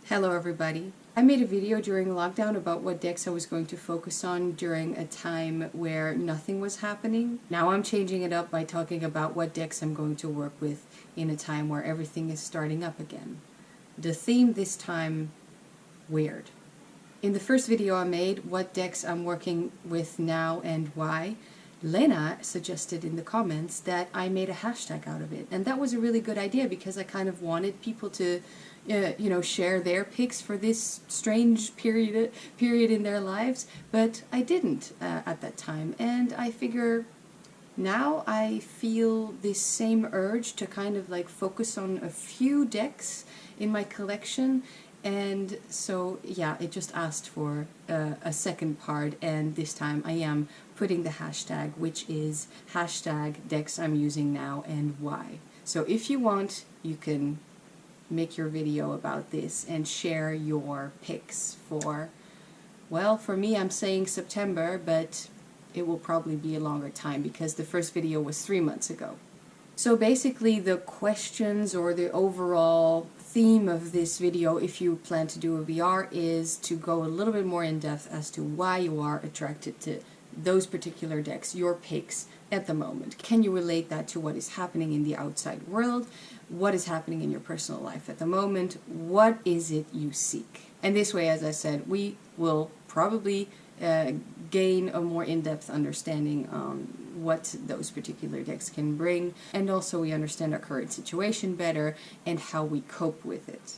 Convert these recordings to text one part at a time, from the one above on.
Hello everybody. I made a video during lockdown about what decks I was going to focus on during a time where nothing was happening. Now I'm changing it up by talking about what decks I'm going to work with in a time where everything is starting up again. The theme this time, weird. In the first video I made, what decks I'm working with now and why, Lena suggested in the comments that I made a hashtag out of it, and that was a really good idea because I kind of wanted people to share their picks for this strange period in their lives, but I didn't at that time, and I figure now I feel this same urge to kind of like focus on a few decks in my collection. And so, yeah, it just asked for a second part, and this time I am putting the hashtag, which is hashtag decks I'm using now and why. So if you want, you can make your video about this and share your picks for, well, for me I'm saying September, but it will probably be a longer time because the first video was 3 months ago. So basically the questions or the overall theme of this video, if you plan to do a VR, is to go a little bit more in depth as to why you are attracted to those particular decks, your picks at the moment. Can you relate that to what is happening in the outside world? What is happening in your personal life at the moment? What is it you seek? And this way, as I said, we will probably gain a more in-depth understanding on what those particular decks can bring, and also we understand our current situation better and how we cope with it.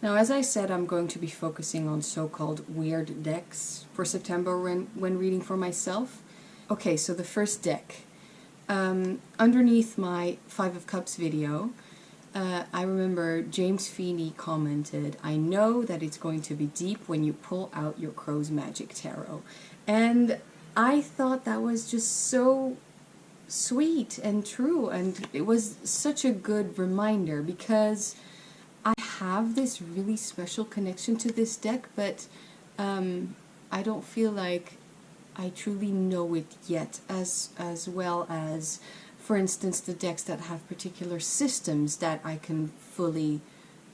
Now, as I said, I'm going to be focusing on so-called weird decks for September when reading for myself. Okay, so the first deck. Underneath my Five of Cups video, I remember James Feeney commented, "I know that it's going to be deep when you pull out your Crow's Magic Tarot." And I thought that was just so sweet and true, and it was such a good reminder because I have this really special connection to this deck, but I don't feel like I truly know it yet as well as, for instance, the decks that have particular systems that I can fully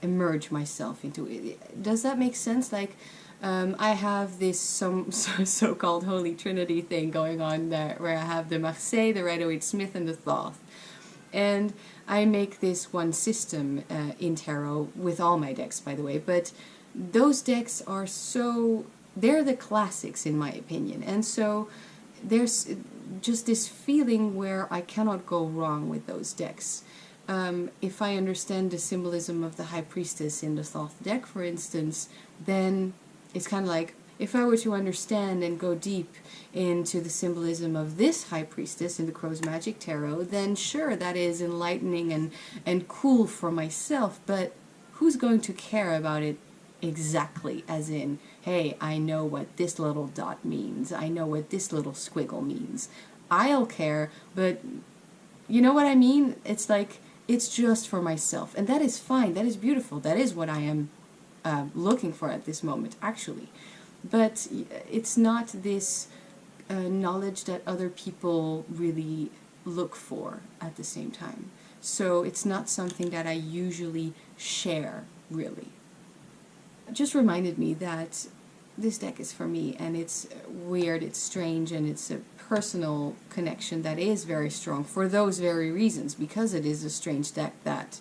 immerse myself into. Does that make sense? Like, I have this so-called Holy Trinity thing going on there, where I have the Marseille, the Rider-Waite-Smith, and the Thoth. And I make this one system in tarot with all my decks, by the way, but those decks are they're the classics in my opinion, and so there's just this feeling where I cannot go wrong with those decks. If I understand the symbolism of the High Priestess in the Thoth deck, for instance, then it's kind of like, if I were to understand and go deep into the symbolism of this High Priestess in the Crow's Magic Tarot, then sure, that is enlightening and cool for myself, but who's going to care about it exactly? As in, hey, I know what this little dot means, I know what this little squiggle means. I'll care, but you know what I mean? It's like, it's just for myself, and that is fine, that is beautiful, that is what I am looking for at this moment, actually. But it's not this knowledge that other people really look for at the same time. So it's not something that I usually share, really. It just reminded me that this deck is for me, and it's weird, it's strange, and it's a personal connection that is very strong for those very reasons, because it is a strange deck that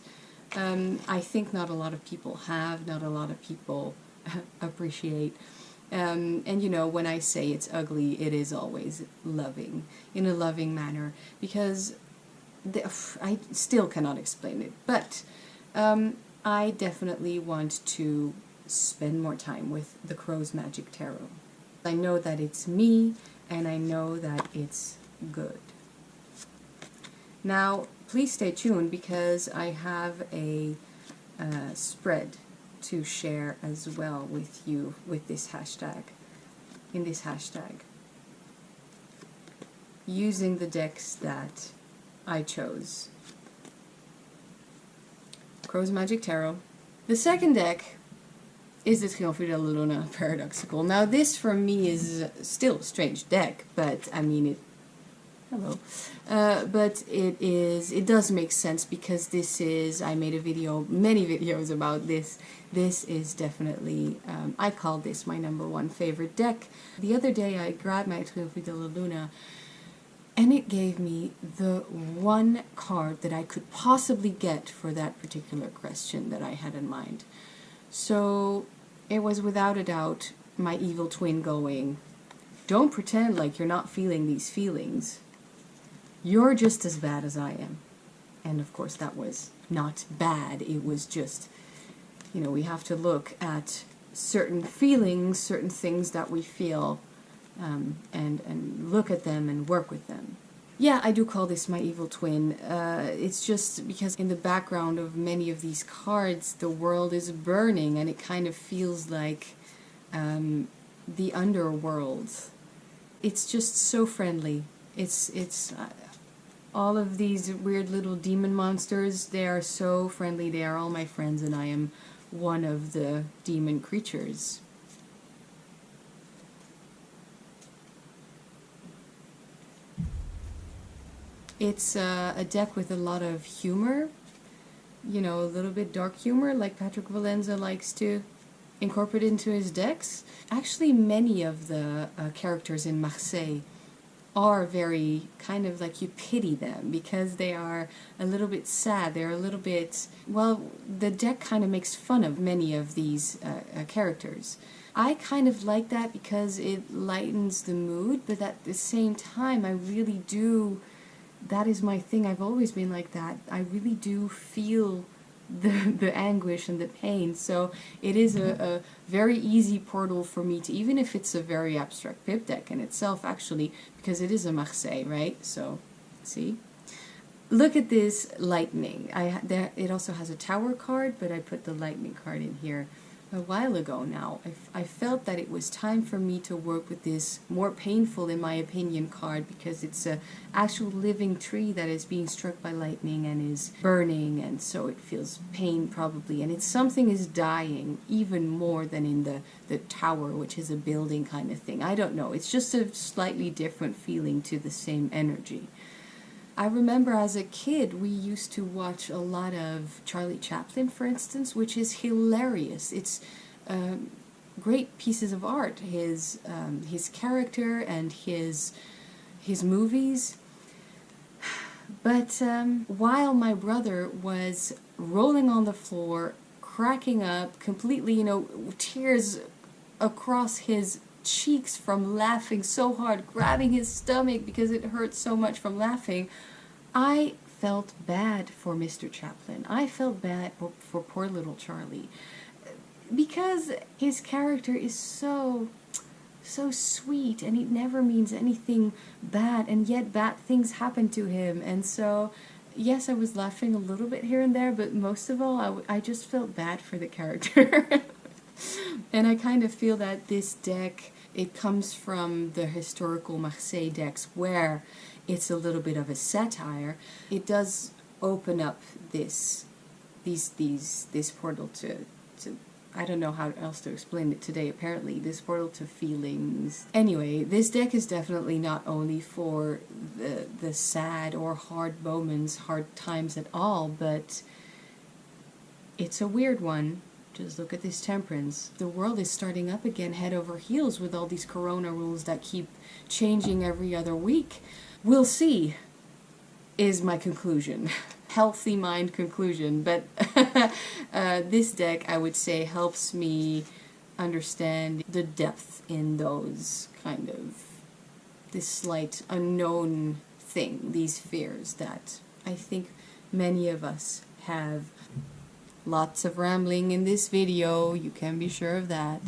I think not a lot of people have, not a lot of people appreciate. And you know, when I say it's ugly, it is always loving, in a loving manner, because I still cannot explain it, but I definitely want to spend more time with the Crow's Magic Tarot. I know that it's me, and I know that it's good. Now, please stay tuned because I have a spread to share as well with you with this hashtag, in this hashtag, using the decks that I chose. Crow's Magic Tarot. The second deck is the Triomphe de la Luna Paradoxical. Now this for me is still a strange deck, but I mean hello. But it does make sense because this is, I made many videos about this. This is definitely, I call this my #1 favorite deck. The other day I grabbed my Triomphe de la Luna and it gave me the one card that I could possibly get for that particular question that I had in mind. So it was without a doubt my evil twin going, don't pretend like you're not feeling these feelings. You're just as bad as I am. And of course that was not bad. It was just, you know, we have to look at certain feelings, certain things that we feel, and look at them and work with them. Yeah, I do call this my evil twin. It's just because in the background of many of these cards, the world is burning, and it kind of feels like the underworld. It's just so friendly. It's all of these weird little demon monsters, they are so friendly. They are all my friends, and I am one of the demon creatures. It's a deck with a lot of humor, you know, a little bit dark humor, like Patrick Valenza likes to incorporate into his decks. Actually, many of the characters in Marseille are very kind of like you pity them because they are a little bit sad. They're a little bit, well, the deck kind of makes fun of many of these characters. I kind of like that because it lightens the mood, but at the same time I really do, that is my thing. I've always been like that. I really do feel the anguish and the pain, so it is a very easy portal for me to, even if it's a very abstract pip deck in itself, actually, because it is a Marseille, right? So, see? Look at this lightning. It also has a tower card, but I put the lightning card in here a while ago now. I felt that it was time for me to work with this more painful, in my opinion, card, because it's a actual living tree that is being struck by lightning and is burning, and so it feels pain probably, and it's something is dying even more than in the tower, which is a building kind of thing. I don't know, it's just a slightly different feeling to the same energy. I remember as a kid we used to watch a lot of Charlie Chaplin, for instance, which is hilarious. It's great pieces of art. His character and his movies. But while my brother was rolling on the floor, cracking up, completely, you know, tears across his cheeks from laughing so hard, grabbing his stomach because it hurt so much from laughing, I felt bad for Mr. Chaplin. I felt bad for poor little Charlie, because his character is so sweet, and he never means anything bad, and yet bad things happen to him. And so yes, I was laughing a little bit here and there, but most of all I just felt bad for the character. And I kind of feel that this deck, it comes from the historical Marseille decks where it's a little bit of a satire. It does open up this portal to I don't know how else to explain it today, apparently, this portal to feelings. Anyway, this deck is definitely not only for the sad or hard moments, hard times at all, but it's a weird one. Just look at this Temperance. The world is starting up again head over heels with all these corona rules that keep changing every other week. We'll see, is my conclusion. Healthy mind conclusion. But this deck, I would say, helps me understand the depth in those kind of, this slight unknown thing, these fears that I think many of us have. Lots of rambling in this video, you can be sure of that.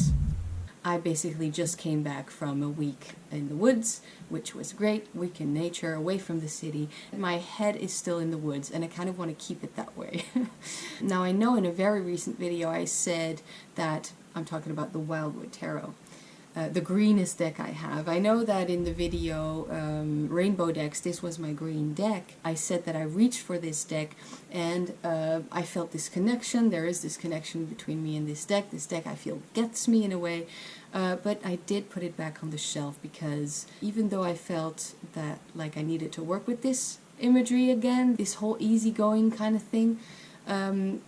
I basically just came back from a week in the woods, which was great. Week in nature, away from the city. My head is still in the woods, and I kind of want to keep it that way. Now, I know in a very recent video I said that, I'm talking about the Wildwood Tarot, the greenest deck I have. I know that in the video Rainbow Decks, this was my green deck. I said that I reached for this deck, and I felt this connection. There is this connection between me and this deck. This deck, I feel, gets me in a way. But I did put it back on the shelf because even though I felt that like I needed to work with this imagery again, this whole easygoing kind of thing,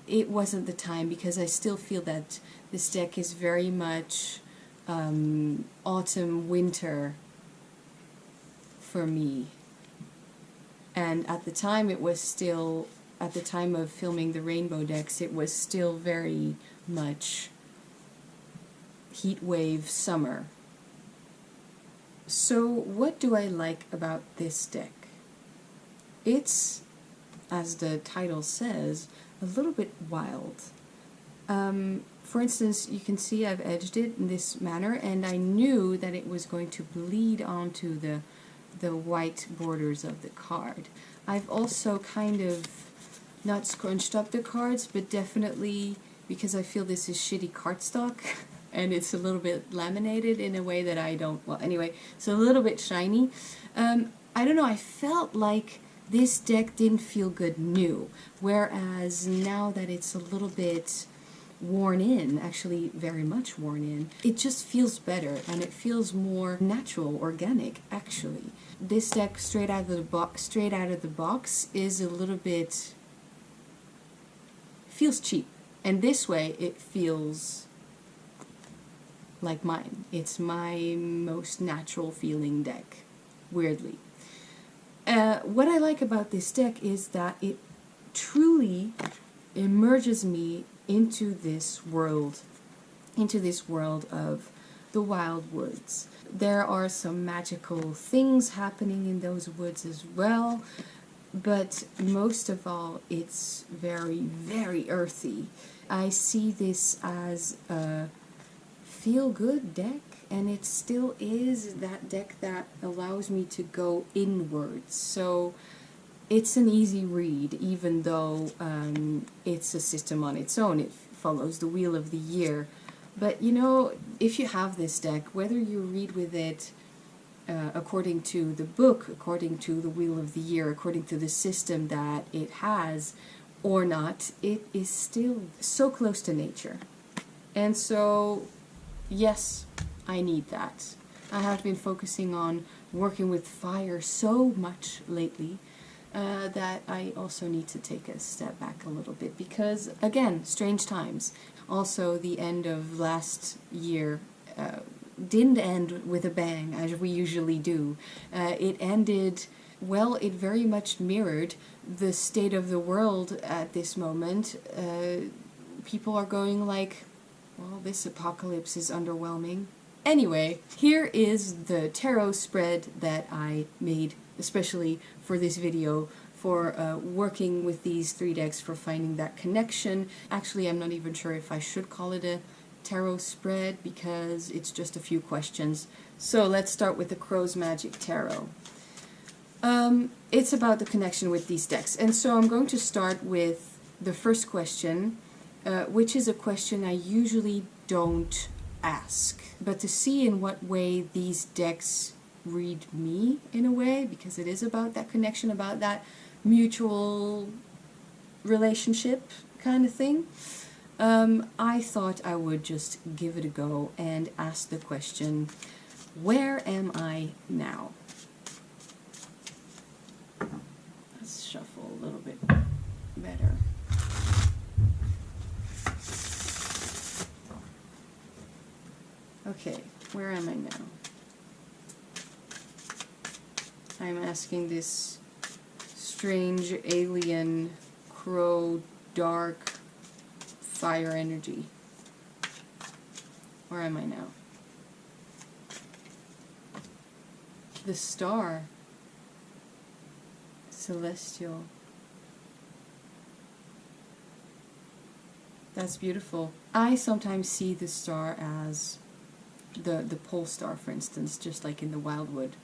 it wasn't the time, because I still feel that this deck is very much autumn, winter for me. And at the time it was still, at the time of filming the Rainbow Decks, it was still very much heat wave summer. So what do I like about this deck? It's, as the title says, a little bit wild. For instance, you can see I've edged it in this manner, and I knew that it was going to bleed onto the white borders of the card. I've also kind of not scrunched up the cards, but definitely, because I feel this is shitty cardstock, and it's a little bit laminated in a way that I don't, well, anyway, it's a little bit shiny. I don't know, I felt like this deck didn't feel good new, whereas now that it's a little bit worn in, actually very much worn in, it just feels better, and it feels more natural, organic, actually. This deck straight out of the box is a little bit, feels cheap, and this way it feels like mine. It's my most natural feeling deck, weirdly. What I like about this deck is that it truly immerses me into this world of the wild woods. There are some magical things happening in those woods as well, but most of all, it's very, very earthy. I see this as a feel-good deck, and it still is that deck that allows me to go inwards. So it's an easy read, even though it's a system on its own. It follows the Wheel of the Year. But you know, if you have this deck, whether you read with it according to the book, according to the Wheel of the Year, according to the system that it has, or not, it is still so close to nature. And so, yes, I need that. I have been focusing on working with fire so much lately that I also need to take a step back a little bit, because, again, strange times. Also, the end of last year didn't end with a bang, as we usually do. It ended, well, it very much mirrored the state of the world at this moment. People are going like, well, this apocalypse is underwhelming. Anyway, here is the tarot spread that I made especially for this video, for working with these three decks, for finding that connection. Actually, I'm not even sure if I should call it a tarot spread, because it's just a few questions. So let's start with the Crow's Magic Tarot. It's about the connection with these decks, and so I'm going to start with the first question, which is a question I usually don't ask, but to see in what way these decks read me, in a way, because it is about that connection, about that mutual relationship kind of thing. I thought I would just give it a go and ask the question, where am I now? Let's shuffle a little bit better. Okay, where am I now? I'm asking this strange alien crow dark fire energy. Where am I now? The star. Celestial. That's beautiful. I sometimes see the star as the pole star, for instance, just like in the Wildwood,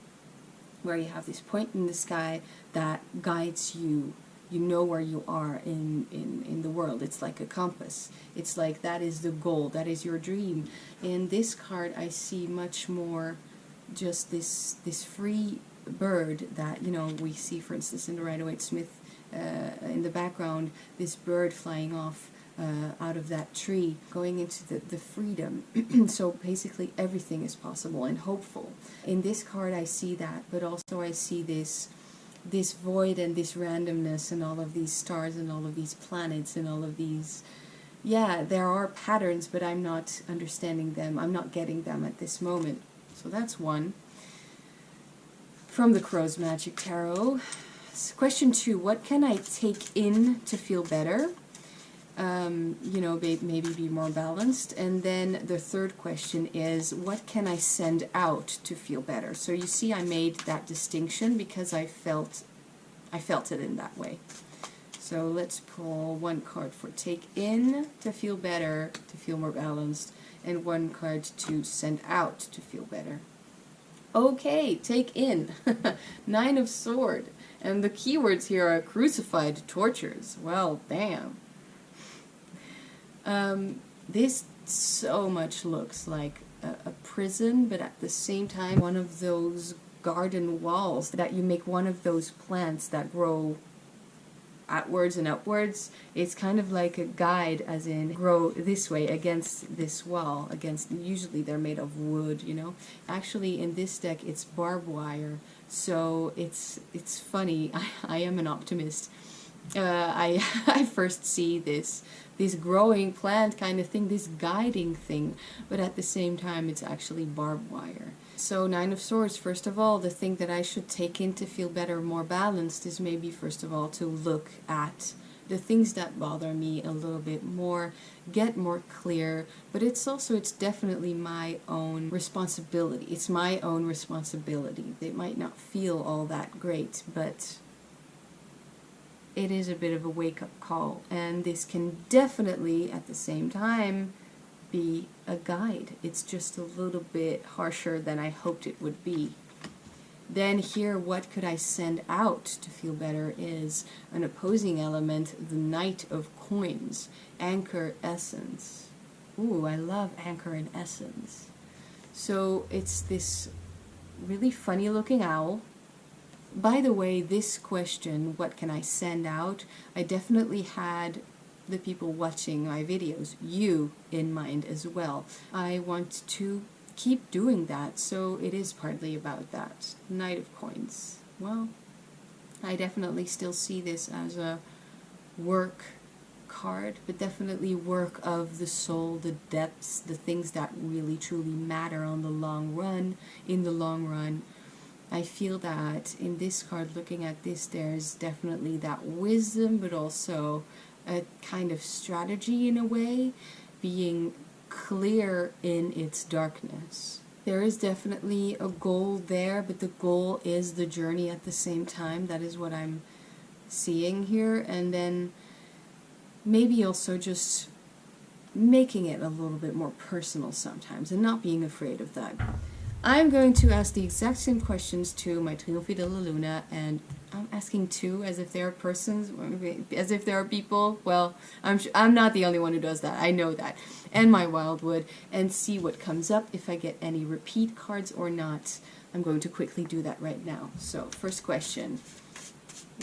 where you have this point in the sky that guides you you know where you are in the world. It's like a compass. It's like that is the goal, that is your dream. In this card I see much more just this free bird that, you know, we see for instance in the Rider-Waite-Smith in the background, this bird flying off out of that tree, going into the freedom. So basically everything is possible and hopeful. In this card I see that, but also I see this void and this randomness and all of these stars and all of these planets and all of these, yeah, there are patterns, but I'm not understanding them. I'm not getting them at this moment. So that's one. From the Crow's Magic Tarot. Question 2, what can I take in to feel better? You know, maybe be more balanced. And then the third question is, what can I send out to feel better? So you see I made that distinction because I felt it in that way. So let's pull one card for take in to feel better, to feel more balanced, and one card to send out to feel better. Okay, take in. 9 of Swords. And the keywords here are crucified, tortures. Well, damn. This so much looks like a prison, but at the same time one of those garden walls that you make, one of those plants that grow outwards and upwards. It's kind of like a guide, as in grow this way against this wall, against, usually they're made of wood, you know. Actually in this deck it's barbed wire, so it's funny. I am an optimist. I first see this growing plant kind of thing, this guiding thing, but at the same time it's actually barbed wire. So 9 of Swords, first of all, the thing that I should take in to feel better, more balanced, is maybe first of all to look at the things that bother me a little bit more, get more clear, but it's definitely my own responsibility. It's my own responsibility. It might not feel all that great, but it is a bit of a wake-up call, and this can definitely, at the same time, be a guide. It's just a little bit harsher than I hoped it would be. Then here, what could I send out to feel better is an opposing element, the Knight of Coins, Anchor Essence. Ooh, I love Anchor and Essence. So it's this really funny looking owl. By the way, this question, what can I send out, I definitely had the people watching my videos, you, in mind as well. I want to keep doing that, so it is partly about that. Knight of Coins. Well, I definitely still see this as a work card, but definitely work of the soul, the depths, the things that really truly matter on the long run, in the long run. I feel that in this card, looking at this, there's definitely that wisdom, but also a kind of strategy in a way, being clear in its darkness. There is definitely a goal there, but the goal is the journey at the same time. That is what I'm seeing here. And then maybe also just making it a little bit more personal sometimes and not being afraid of that. I'm going to ask the exact same questions to my Triomphe de la Luna, and I'm asking two as if they are persons, as if there are people. Well, I'm not the only one who does that, I know that. And my Wildwood, and see what comes up, if I get any repeat cards or not. I'm going to quickly do that right now. So, first question.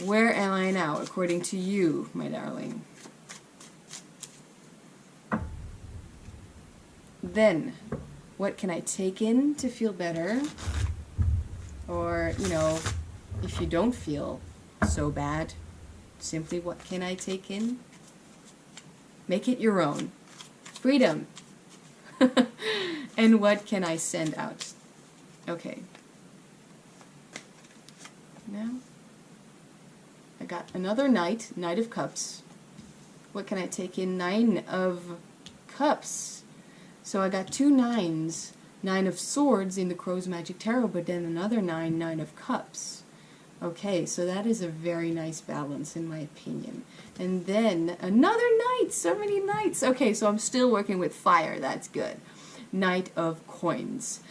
Where am I now, according to you, my darling? Then, what can I take in to feel better? Or, you know, if you don't feel so bad, simply what can I take in? Make it your own. Freedom. And what can I send out? Okay. Now, I got another Knight, Knight of Cups. What can I take in? 9 of Cups. So I got 2 9s, 9 of Swords in the Crow's Magic Tarot, but then another 9, 9 of Cups. Okay, so that is a very nice balance in my opinion. And then another Knight, so many Knights. Okay, so I'm still working with fire, that's good. Knight of Coins.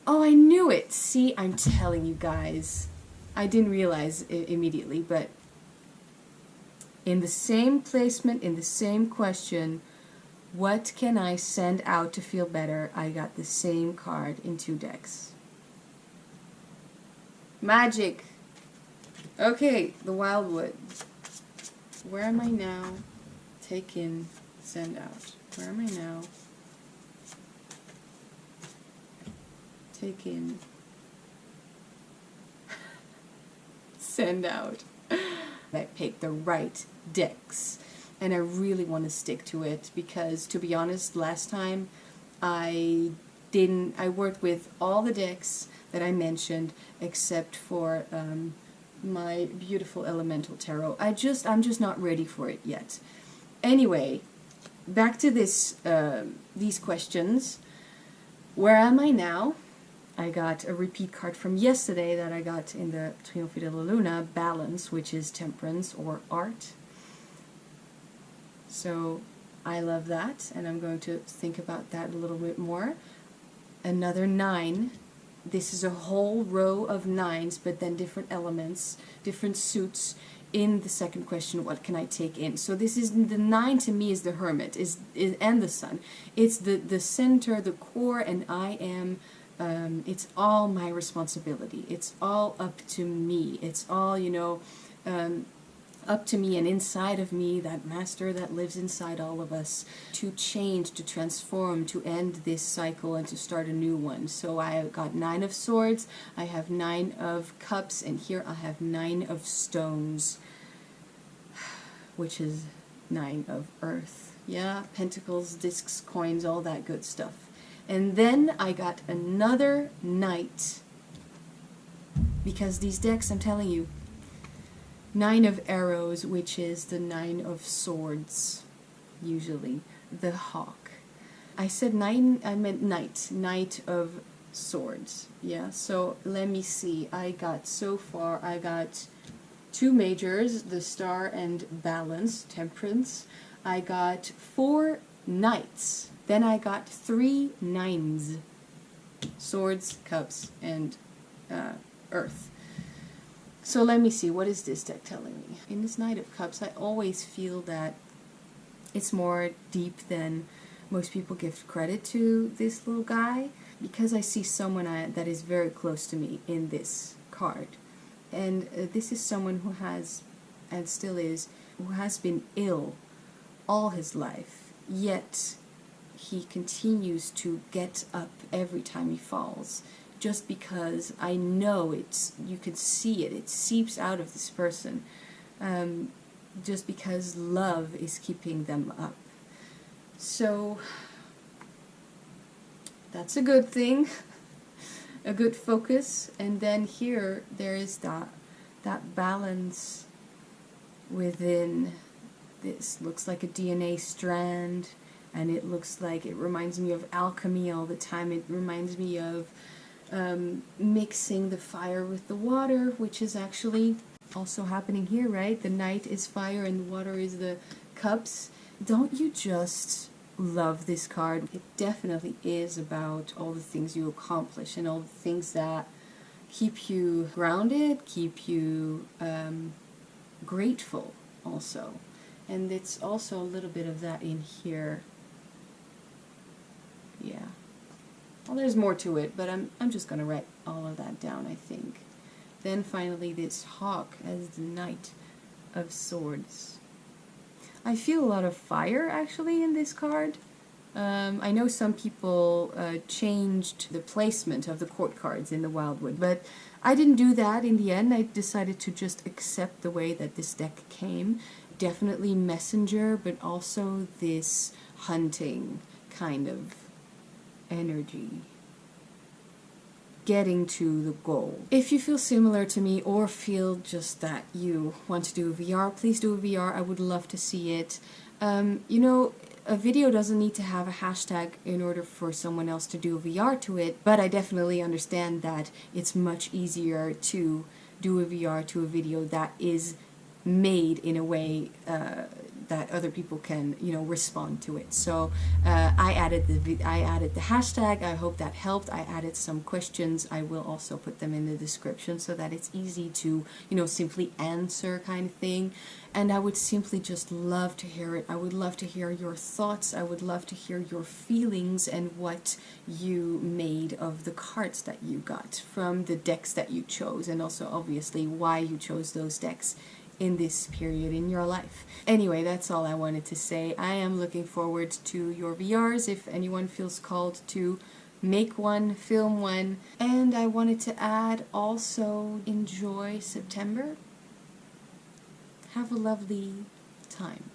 Oh, I knew it. See, I'm telling you guys. I didn't realize it immediately, but In the same placement, in the same question, what can I send out to feel better? I got the same card in 2 decks. Magic! Okay, the Wildwood. Where am I now? Take in, send out. Where am I now? Take in, send out. I picked the right decks, and I really want to stick to it because, to be honest, last time I worked with all the decks that I mentioned except for my beautiful Elemental Tarot. I'm just not ready for it yet. Anyway, back to these questions. Where am I now? I got a repeat card from yesterday that I got in the Triomphe de la Luna, Balance, which is Temperance or Art. So I love that, and I'm going to think about that a little bit more. Another 9. This is a whole row of 9s, but then different elements, different suits in the second question. What can I take in? So this is the 9 to me is the Hermit, and the Sun. It's the center, the core, and I am. It's all my responsibility. It's all up to me. It's all, up to me and inside of me, that master that lives inside all of us, to change, to transform, to end this cycle and to start a new one. So I got 9 of Swords, I have 9 of Cups, and here I have 9 of Stones, which is 9 of Earth. Yeah, Pentacles, Discs, Coins, all that good stuff. And then I got another Knight, because these decks, I'm telling you, 9 of Arrows, which is the 9 of Swords, usually, the Hawk. I said 9, I meant Knight, Knight of Swords, yeah, so let me see, so far I got 2 majors, the Star and Balance, Temperance. I got 4 Knights. Then I got 3 9s, Swords, Cups, and Earth. So let me see, what is this deck telling me? In this Knight of Cups, I always feel that it's more deep than most people give credit to this little guy, because I see someone that is very close to me in this card. And this is someone who has, and still is, who has been ill all his life, yet he continues to get up every time he falls, just because I know you can see it seeps out of this person, just because love is keeping them up. So that's a good thing, a good focus. And then here there is that balance within. This looks like a DNA strand, and it looks like, it reminds me of alchemy all the time. It reminds me of mixing the fire with the water, which is actually also happening here, right? The Knight is fire and the water is the cups. Don't you just love this card? It definitely is about all the things you accomplish and all the things that keep you grounded, keep you grateful also. And it's also a little bit of that in here. Yeah. Well, there's more to it, but I'm just going to write all of that down, I think. Then finally this Hawk as the Knight of Swords. I feel a lot of fire, actually, in this card. I know some people changed the placement of the court cards in the Wildwood, but I didn't do that in the end. I decided to just accept the way that this deck came. Definitely messenger, but also this hunting kind of energy. Getting to the goal. If you feel similar to me or feel just that you want to do a VR, please do a VR. I would love to see it. You know, a video doesn't need to have a hashtag in order for someone else to do a VR to it, but I definitely understand that it's much easier to do a VR to a video that is made in a way that other people can, you know, respond to it. So I added the hashtag. I hope that helped. I added some questions. I will also put them in the description so that it's easy to, you know, simply answer kind of thing. And I would simply just love to hear it. I would love to hear your thoughts. I would love to hear your feelings and what you made of the cards that you got from the decks that you chose, and also obviously why you chose those decks in this period in your life. Anyway, that's all I wanted to say. I am looking forward to your VRs if anyone feels called to make one, film one. And I wanted to add also, enjoy September. Have a lovely time.